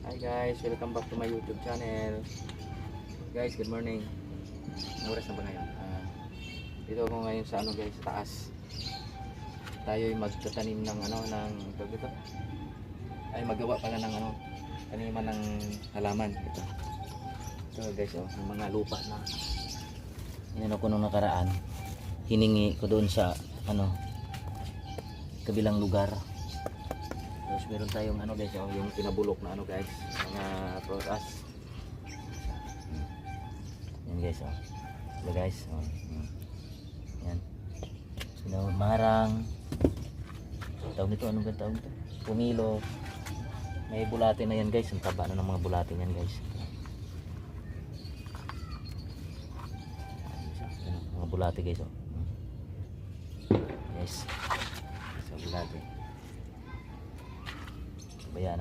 Hi guys, welcome back to my YouTube channel. Guys, good morning. Anong oras na ba ngayon? Dito ako ngayon sa guys, sa taas. Tayo ay magtatanim ng dito. Ay magawa pala ng taniman ng halaman ito. Ito guys, yung mga lupa na inano ko nung nakaraan. Hiningi ko doon sa kabilang lugar. Tapos meron tayong guys, yung pinabulok na guys, mga prutas. Yan guys, Yan guys, yan. Marang. Tawag nito, anong tawag nito? Pumilo. May bulate na yan guys, ang taba na ng mga bulate yan guys. Mga bulate guys, Yes. Sa bulate. Bayaan natin.